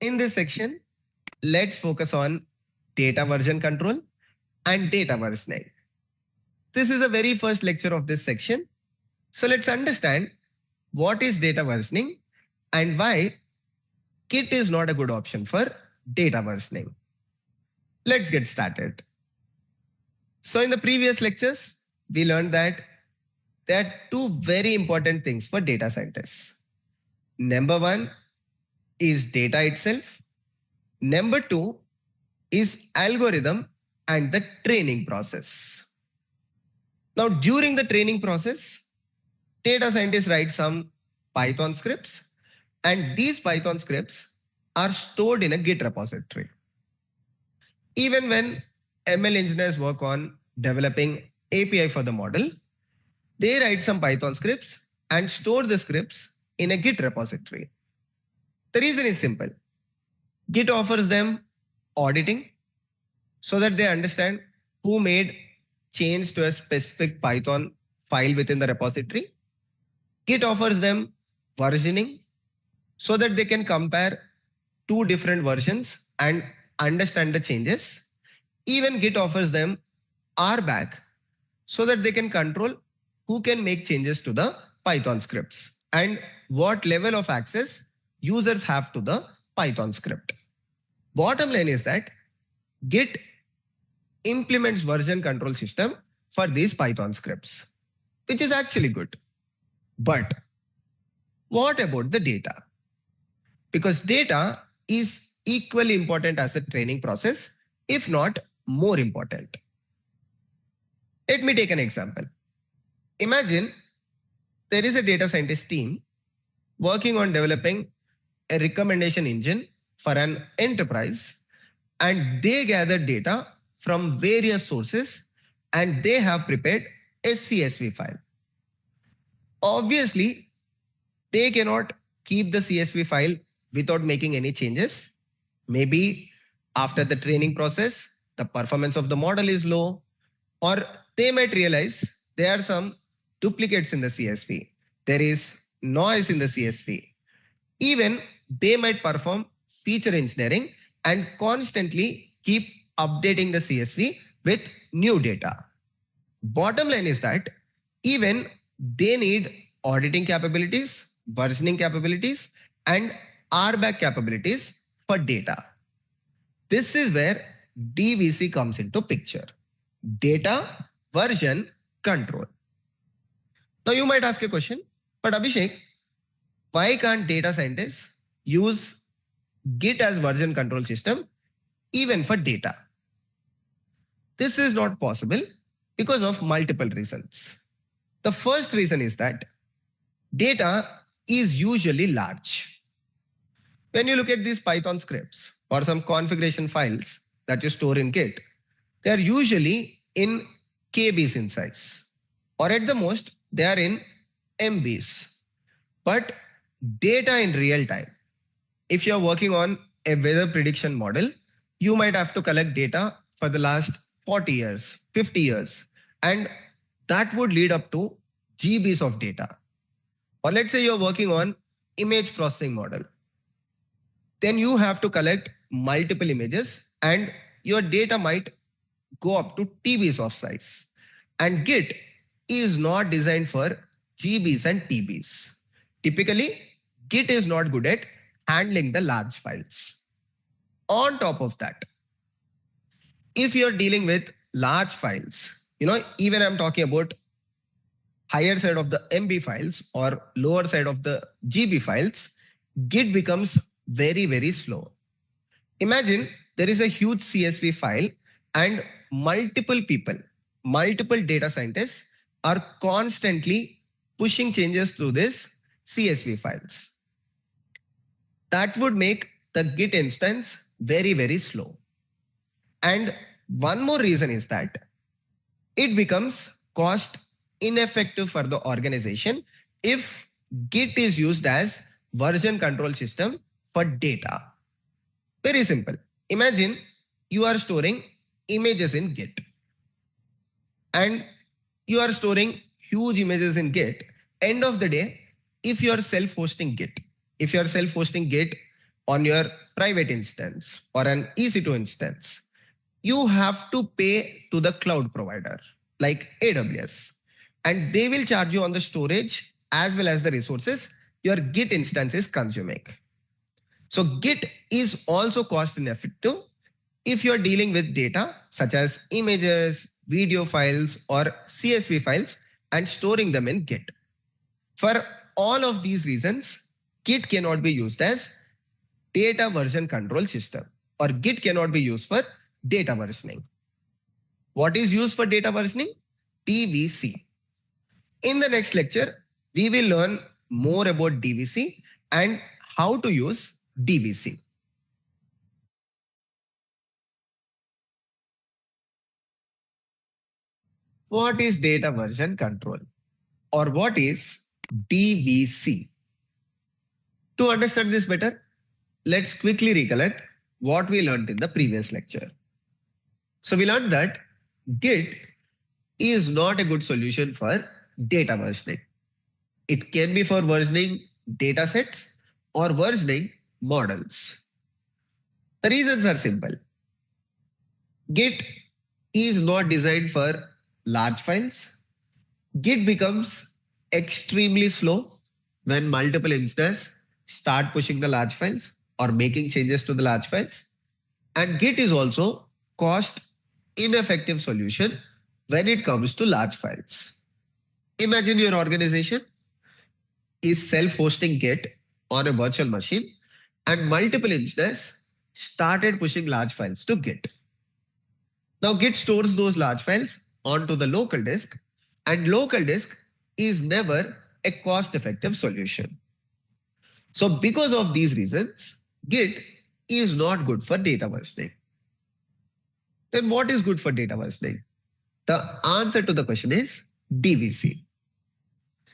In this section, let's focus on data version control and data versioning. This is the very first lecture of this section. So let's understand what is data versioning and why Git is not a good option for data versioning. Let's get started. So in the previous lectures, we learned that there are two very important things for data scientists. Number one is data itself. Number two is algorithm and the training process. Now, during the training process, data scientists write some Python scripts, and these Python scripts are stored in a Git repository. Even when ML engineers work on developing API for the model, they write some Python scripts and store the scripts in a Git repository. The reason is simple. Git offers them auditing so that they understand who made change to a specific Python file within the repository. Git offers them versioning so that they can compare two different versions and understand the changes. Even Git offers them RBAC so that they can control who can make changes to the Python scripts and what level of access users have to the Python script. Bottom line is that Git implements version control system for these Python scripts, which is actually good. But what about the data? Because data is equally important as a training process, if not more important. Let me take an example. Imagine there is a data scientist team working on developing a recommendation engine for an enterprise, and they gather data from various sources and they have prepared a CSV file. Obviously, they cannot keep the CSV file without making any changes. Maybe after the training process, the performance of the model is low, or they might realize there are some duplicates in the CSV. There is noise in the CSV. Even they might perform feature engineering and constantly keep updating the CSV with new data. Bottom line is that even they need auditing capabilities, versioning capabilities, and RBAC capabilities for data. This is where DVC comes into picture. Data version control. Now you might ask a question, but Abhishek, why can't data scientists use Git as version control system even for data? This is not possible because of multiple reasons. The first reason is that data is usually large. When you look at these Python scripts or some configuration files that you store in Git, they are usually in KBs in size, or at the most, they are in MBs. But data in real time, if you're working on a weather prediction model, you might have to collect data for the last 40 years, 50 years, and that would lead up to GBs of data. Or let's say you're working on image processing model. Then you have to collect multiple images and your data might go up to TBs of size. And Git is not designed for GBs and TBs. Typically, Git is not good at handling the large files. On top of that, if you're dealing with large files, even I'm talking about higher side of the MB files or lower side of the GB files, Git becomes very, very slow. Imagine there is a huge CSV file and multiple people, multiple data scientists are constantly pushing changes through this CSV files. That would make the Git instance very, very slow. And one more reason is that it becomes cost ineffective for the organization if Git is used as version control system for data. Very simple. Imagine you are storing images in Git and you are storing huge images in Git. End of the day, if you are self-hosting Git, on your private instance or an EC2 instance, you have to pay to the cloud provider like AWS, and they will charge you on the storage as well as the resources your Git instance is consuming. So Git is also cost effective if you're dealing with data such as images, video files, or CSV files and storing them in Git. For all of these reasons, Git cannot be used as data version control system, or Git cannot be used for data versioning. What is used for data versioning? DVC. In the next lecture, we will learn more about DVC and how to use DVC. What is data version control, or what is DVC? To understand this better, let's quickly recollect what we learned in the previous lecture. So we learned that Git is not a good solution for data versioning. It can be for versioning datasets or versioning models. The reasons are simple. Git is not designed for large files. Git becomes extremely slow when multiple instances start pushing the large files or making changes to the large files. And Git is also cost ineffective solution when it comes to large files. Imagine your organization is self-hosting Git on a virtual machine and multiple instances started pushing large files to Git. Now Git stores those large files onto the local disk, and local disk is never a cost-effective solution. So because of these reasons, Git is not good for data versioning. Then what is good for data versioning? The answer to the question is DVC.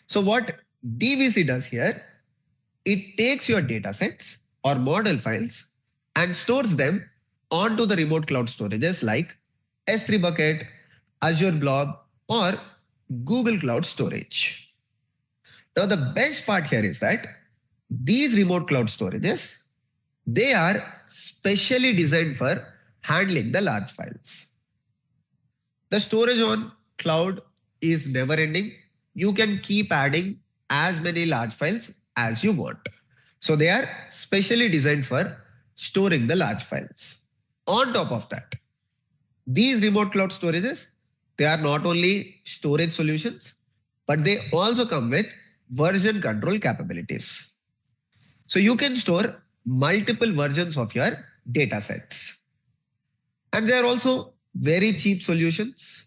So what DVC does here, it takes your datasets or model files and stores them onto the remote cloud storages like S3 Bucket, Azure Blob, or Google Cloud Storage. Now the best part here is that these remote cloud storages, they are specially designed for handling the large files. The storage on cloud is never ending. You can keep adding as many large files as you want. So they are specially designed for storing the large files. On top of that, these remote cloud storages, they are not only storage solutions, but they also come with version control capabilities. So you can store multiple versions of your data sets. And they are also very cheap solutions.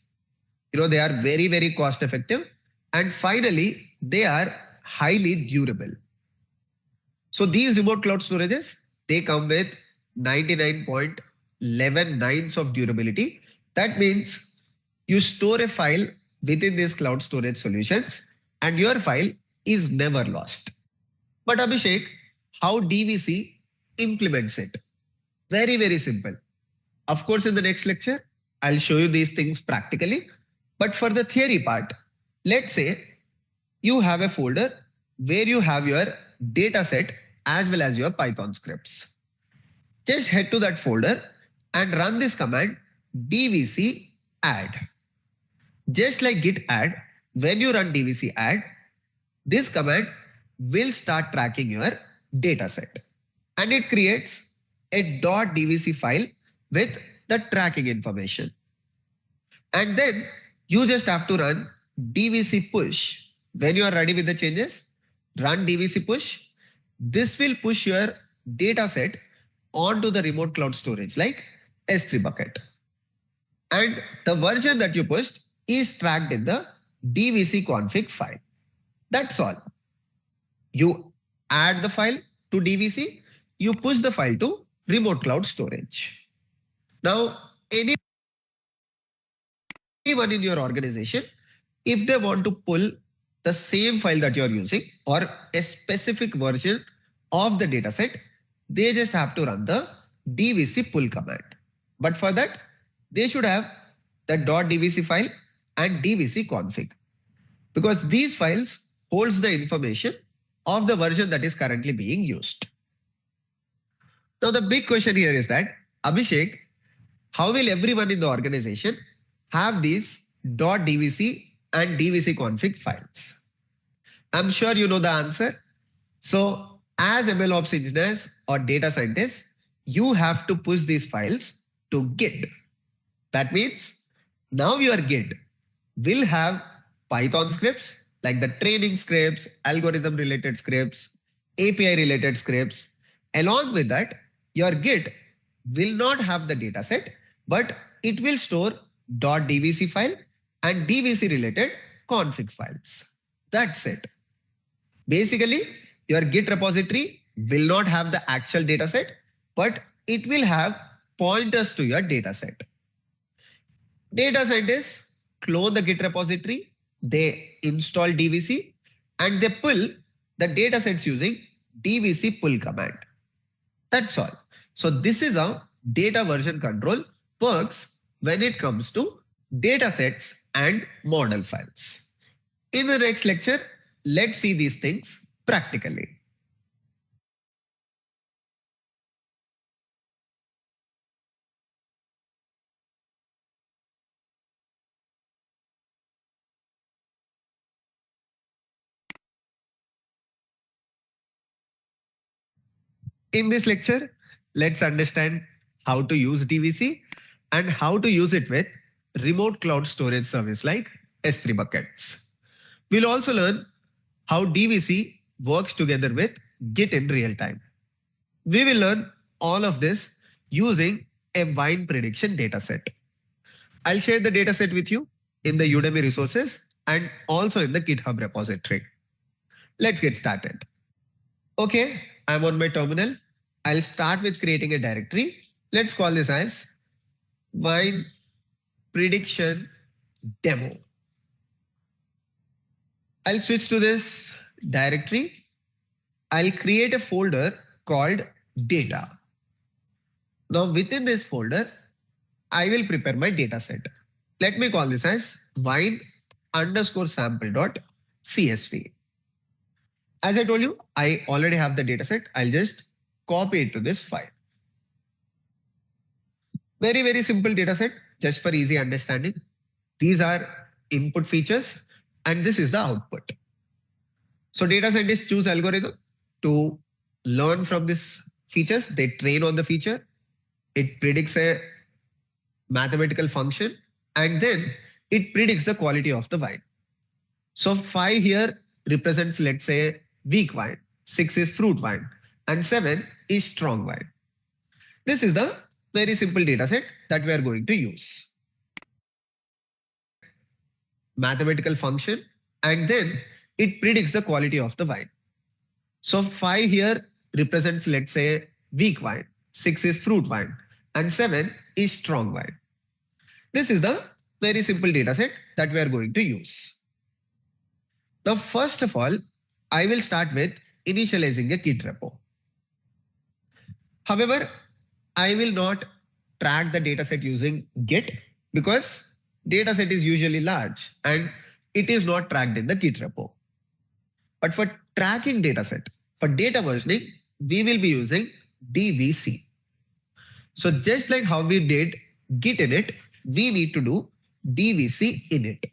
They are very, very cost effective. And finally, they are highly durable. So these remote cloud storages, they come with 99.119 of durability. That means you store a file within these cloud storage solutions and your file is never lost. But Abhishek, how DVC implements it? Very, very simple. Of course, in the next lecture, I'll show you these things practically. But for the theory part, let's say you have a folder where you have your data set as well as your Python scripts. Just head to that folder and run this command dvc add. Just like git add, when you run dvc add, this command will start tracking your data set. And it creates a .dvc file with the tracking information. And then you just have to run dvc push. When you are ready with the changes, run dvc push. This will push your data set onto the remote cloud storage like S3 Bucket. And the version that you pushed is tracked in the dvc config file. That's all. You add the file to dvc, you push the file to remote cloud storage. Now, anyone in your organization, if they want to pull the same file that you're using or a specific version of the dataset, they just have to run the dvc pull command. But for that, they should have the .dvc file and dvc config, because these files holds the information of the version that is currently being used. Now the big question here is that, Abhishek, how will everyone in the organization have these .dvc and dvc config files? I'm sure you know the answer. So as MLOps engineers or data scientists, you have to push these files to Git. That means now your Git will have Python scripts like the training scripts, algorithm related scripts, API related scripts. Along with that, your Git will not have the dataset, but it will store .dvc file and dvc related config files. That's it. Basically, your Git repository will not have the actual dataset, but it will have pointers to your dataset. Data scientists clone the Git repository, they install dvc, and they pull the datasets using dvc pull command. That's all. So this is how data version control works when it comes to datasets and model files. In the next lecture, let's see these things practically. In this lecture, let's understand how to use DVC and how to use it with remote cloud storage service like S3 buckets. We'll also learn how DVC works together with Git in real time. We will learn all of this using a wine prediction dataset. I'll share the dataset with you in the Udemy resources and also in the GitHub repository. Let's get started. Okay, I'm on my terminal. I'll start with creating a directory. Let's call this as wine prediction demo. I'll switch to this directory. I'll create a folder called data. Now within this folder, I will prepare my data set. Let me call this as wine_sample.csv. As I told you, I already have the data set. I'll just copy it to this file. Very, very simple data set, just for easy understanding. These are input features and this is the output. So data scientists choose algorithm to learn from these features. They train on the feature. It predicts a mathematical function and then it predicts the quality of the wine. So 5 here represents, let's say, weak wine, 6 is fruit wine, and 7 is strong wine. This is the very simple data set that we are going to use. Mathematical function, and then it predicts the quality of the wine. So 5 here represents, let's say, weak wine, 6 is fruit wine, and 7 is strong wine. This is the very simple data set that we are going to use. Now, first of all, I will start with initializing a Git repo. However, I will not track the dataset using Git because dataset is usually large and it is not tracked in the Git repo. But for tracking dataset, for data versioning, we will be using DVC. So just like how we did Git init, we need to do DVC init.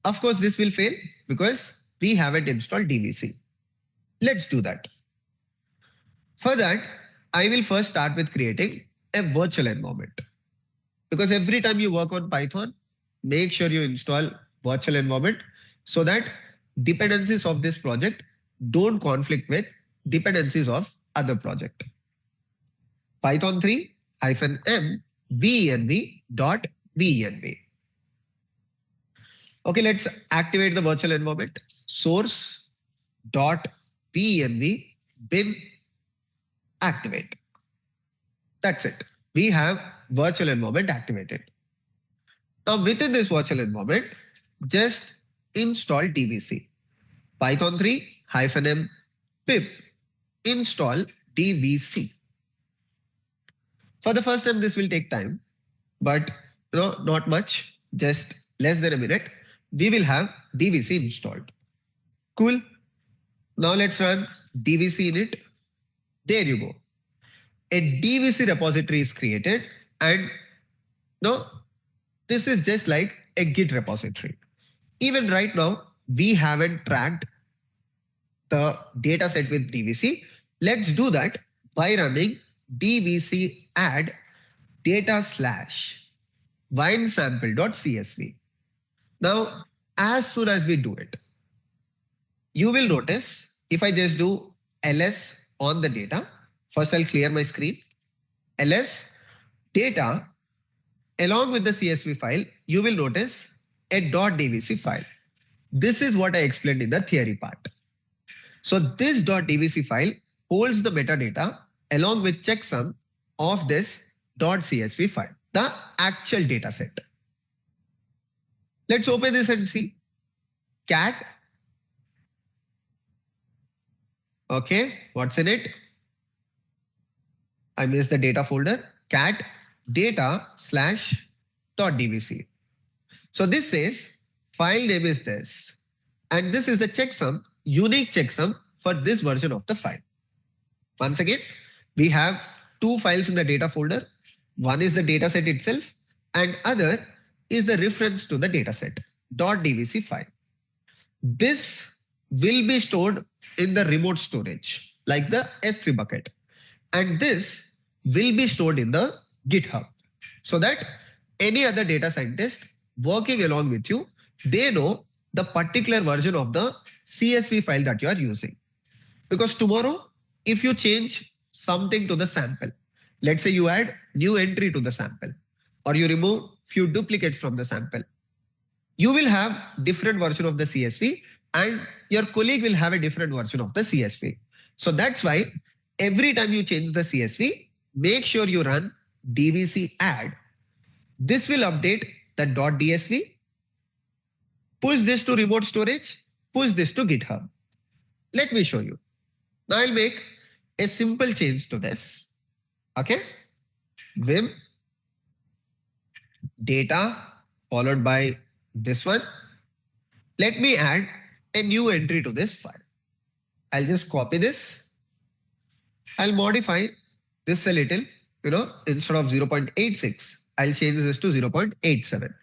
Of course, this will fail because we haven't installed DVC. Let's do that. For that, I will first start with creating a virtual environment. Because every time you work on Python, make sure you install virtual environment so that dependencies of this project don't conflict with dependencies of other project. Python 3 -m venv.venv. Okay, let's activate the virtual environment. Source.venv bin activate. That's it. We have virtual environment activated. Now within this virtual environment, just install DVC. Python 3 -m pip install DVC. For the first time, this will take time, but not much, just less than a minute. We will have DVC installed. Cool. Now let's run DVC init. There you go. a DVC repository is created, and no, this is just like a Git repository. Even right now, we haven't tracked the data set with DVC. Let's do that by running dvc add data slash winesample.csv. Now, as soon as we do it, you will notice if I just do ls on the data, first I'll clear my screen, ls data along with the CSV file, you will notice a .dvc file. This is what I explained in the theory part. So this .dvc file holds the metadata along with checksum of this .csv file, the actual data set. Let's open this and see. Cat. Okay, what's in it? I missed the data folder. Cat data slash .dvc. So this says file name is this, and this is the checksum, unique checksum for this version of the file. Once again, we have two files in the data folder. One is the data set itself, and other is the reference to the data set, .dvc file. This will be stored in the remote storage, like the S3 bucket. And this will be stored in the GitHub, so that any other data scientist working along with you, they know the particular version of the CSV file that you are using. Because tomorrow, if you change something to the sample, let's say you add new entry to the sample, or you remove few duplicates from the sample, you will have different version of the CSV, and your colleague will have a different version of the CSV. So that's why every time you change the CSV, make sure you run dvc add. This will update the .dsv, push this to remote storage, push this to GitHub. Let me show you. Now I'll make a simple change to this. Okay. Vim data followed by this one. Let me add a new entry to this file. I'll just copy this. I'll modify this a little, instead of 0.86, I'll change this to 0.87.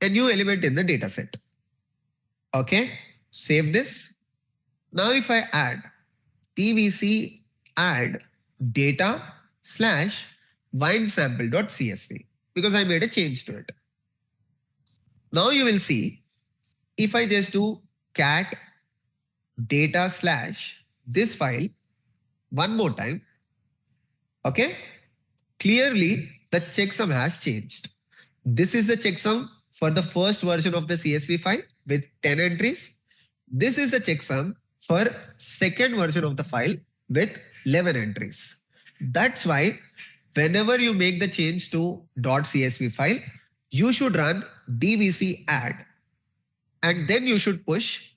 A new element in the data set. Okay, save this. Now if I add dvc add data slash winesample.csv, because I made a change to it. Now you will see, if I just do cat data slash this file one more time, okay, clearly the checksum has changed. This is the checksum for the first version of the CSV file with 10 entries. This is the checksum for second version of the file with 11 entries. That's why whenever you make the change to .csv file, you should run dvc add, and then you should push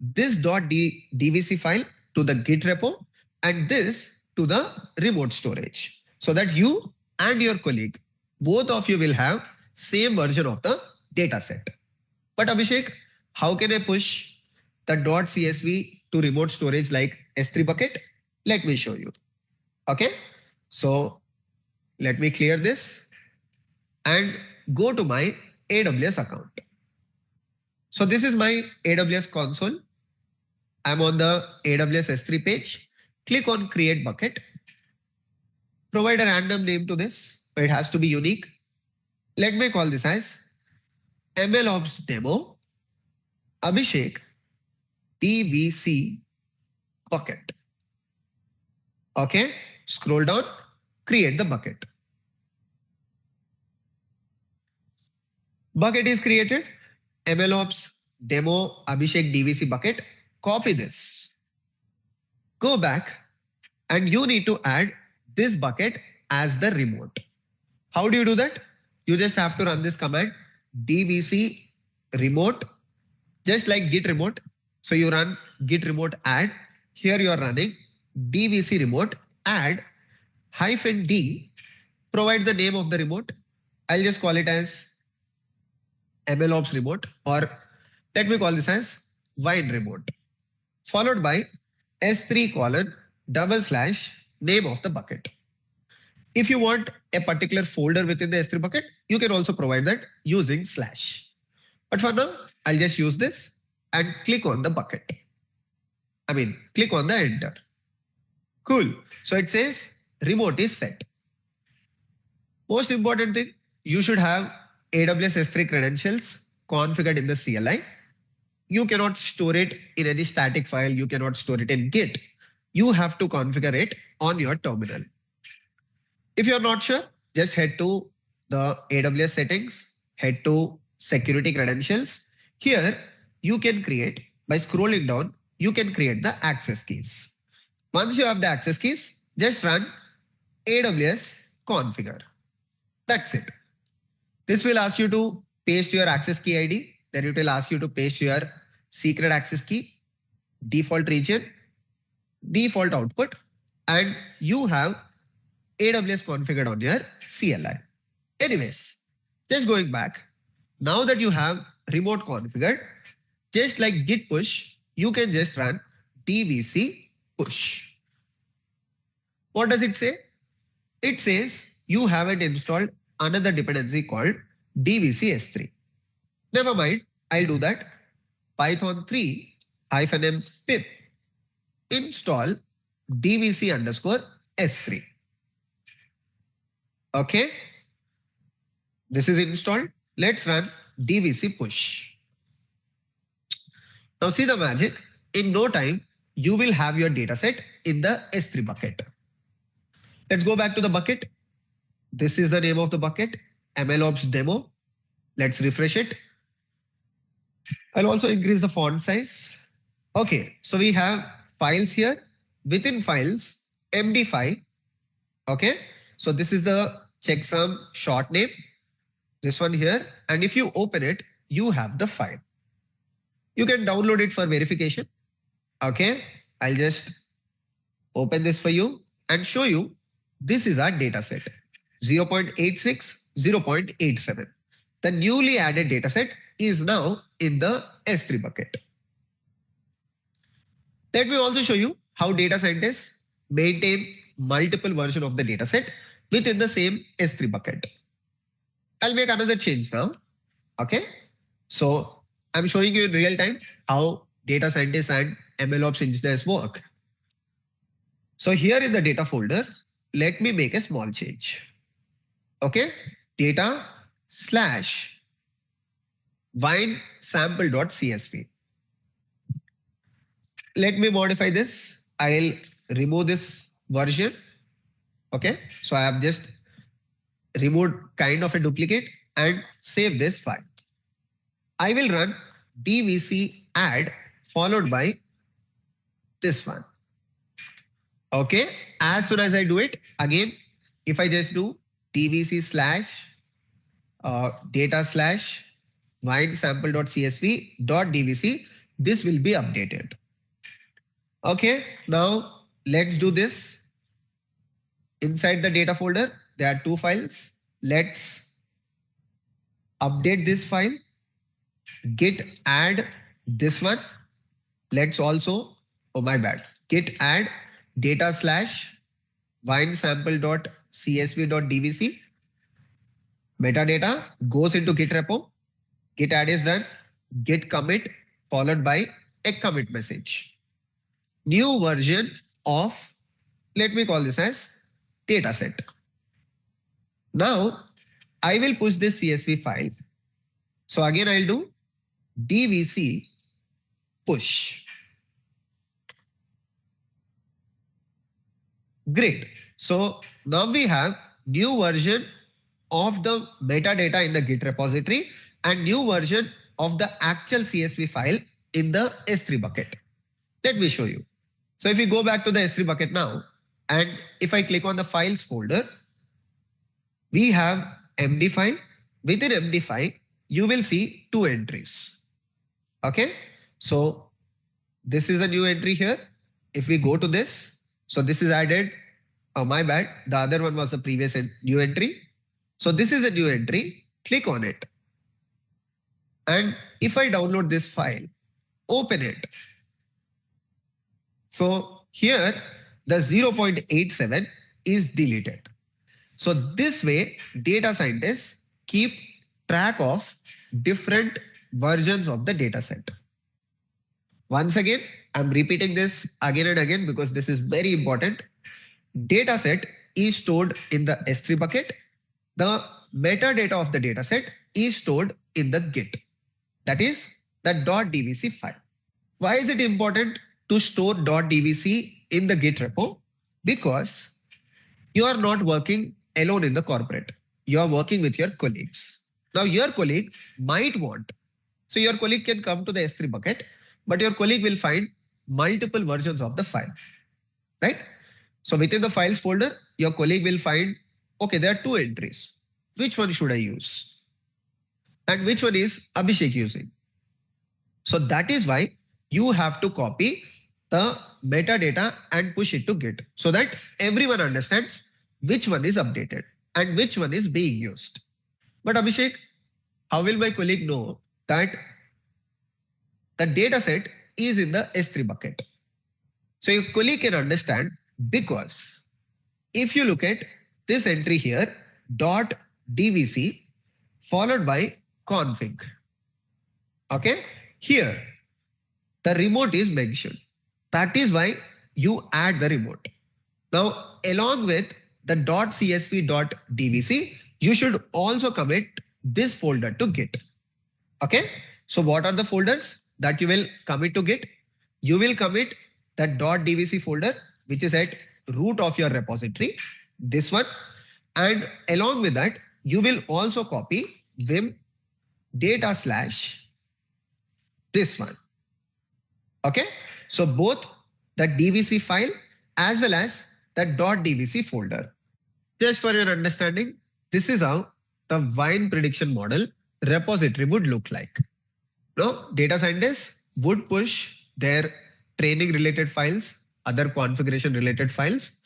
this .dvc file to the Git repo and this to the remote storage, so that you and your colleague, both of you will have same version of the data set. But Abhishek, how can I push the .csv to remote storage like S3 bucket? Let me show you. Okay, so let me clear this and go to my AWS account. So this is my AWS console. I'm on the AWS S3 page. Click on create bucket. Provide a random name to this, but it has to be unique. Let me call this as MLOps demo Abhishek DVC bucket. Okay, scroll down, create the bucket. Bucket is created. MLOps demo Abhishek DVC bucket. Copy this. Go back, and you need to add this bucket as the remote. How do you do that? You just have to run this command dvc remote, just like git remote. So you run git remote add. Here you are running dvc remote add -d. Provide the name of the remote. I'll just call it as MLOps remote, or let me call this as wine remote, followed by S3:// name of the bucket. If you want a particular folder within the S3 bucket, you can also provide that using slash. But for now, I'll just use this and click on the bucket. Click on the enter. Cool. So it says remote is set. Most important thing, you should have AWS S3 credentials configured in the CLI. You cannot store it in any static file. You cannot store it in Git. You have to configure it on your terminal. If you're not sure, just head to the AWS settings, head to security credentials. Here, you can create, by scrolling down, you can create the access keys. Once you have the access keys, just run AWS configure. That's it. This will ask you to paste your access key ID. Then it will ask you to paste your secret access key, default region, default output, and you have AWS configured on your CLI. Anyways, just going back, now that you have remote configured, just like git push, you can just run dvc push. What does it say? It says you haven't installed another dependency called dvc s3. Never mind, I'll do that. Python 3 -m pip install dvc _s3. Okay, this is installed. Let's run dvc push. Now see the magic. In no time, you will have your dataset in the S3 bucket. Let's go back to the bucket. This is the name of the bucket, MLOps demo. Let's refresh it. I'll also increase the font size. Okay, so we have files here. Within files, MD5. Okay, so this is the checksum short name. This one here. And if you open it, you have the file. You can download it for verification. Okay, I'll just open this for you and show you. This is our dataset 0.86, 0.87. The newly added dataset is now in the S3 bucket. Let me also show you how data scientists maintain multiple versions of the dataset within the same S3 bucket. I'll make another change now. Okay, so I'm showing you in real time how data scientists and MLOps engineers work. So here in the data folder, let me make a small change. Okay, data / wine sample.csv. Let me modify this. I'll remove this version. Okay, so I have just removed kind of a duplicate and save this file. I will run dvc add followed by this one. Okay, as soon as I do it, again, if I just do dvc / data / wine sample.csv.dvc, this will be updated. Okay, now let's do this. Inside the data folder, there are two files. Let's update this file. Git add this one. Let's also, oh my bad, git add data / wine sample.csv.dvc. Metadata goes into Git repo. Git add is done. Git commit followed by a commit message. New version of, let me call this as dataset. Now I will push this CSV file. So again, I'll do dvc push. Great. So now we have new version of the metadata in the Git repository and new version of the actual CSV file in the S3 bucket. Let me show you. So if we go back to the S3 bucket now, and if I click on the files folder, we have MD5. Within MD5, you will see two entries. Okay, so this is a new entry here. If we go to this, so this is added. Oh, my bad. The other one was the previous new entry. So this is a new entry. Click on it. And if I download this file, open it. So here the 0.87 is deleted. So this way, data scientists keep track of different versions of the data set. Once again, I'm repeating this again and again because this is very important. Data set is stored in the S3 bucket. The metadata of the data set is stored in the Git. That is the .dvc file. Why is it important to store .dvc in the Git repo? Because you are not working alone in the corporate. You are working with your colleagues. Now your colleague might want, so your colleague can come to the S3 bucket, but your colleague will find multiple versions of the file, right? So within the files folder, your colleague will find, okay, there are two entries. Which one should I use? And which one is Abhishek using? So that is why you have to copy the metadata and push it to Git so that everyone understands which one is updated and which one is being used. But Abhishek, how will my colleague know that the data set is in the S3 bucket? So your colleague can understand because if you look at this entry here, .dvc followed by config. Okay, here the remote is mentioned. That is why you add the remote. Now, along with the .csv.dvc, you should also commit this folder to Git. Okay, so what are the folders that you will commit to Git? You will commit that .dvc folder, which is at root of your repository, this one. And along with that, you will also copy vim data slash this one. Okay, so both the DVC file as well as the .dvc folder. Just for your understanding, this is how the Wine prediction model repository would look like. Now, data scientists would push their training related files, other configuration related files,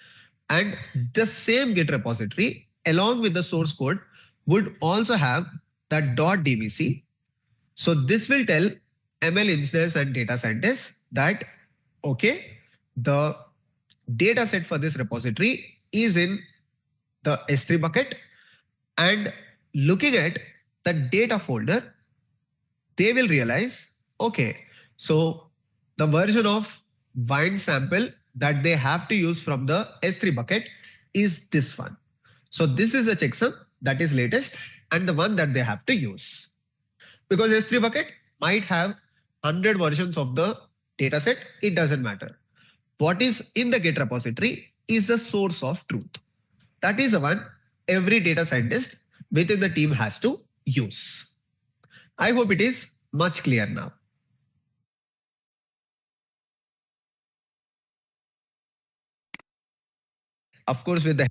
and the same Git repository along with the source code would also have that .dvc. So this will tell ML engineers and data scientists that, okay, the data set for this repository is in the S3 bucket, and looking at the data folder, they will realize, okay, so the version of Wine sample that they have to use from the S3 bucket is this one. So this is a checksum that is latest and the one that they have to use. Because S3 bucket might have 100 versions of the dataset, it doesn't matter. What is in the Git repository is the source of truth. That is the one every data scientist within the team has to use. I hope it is much clearer now. Of course, with the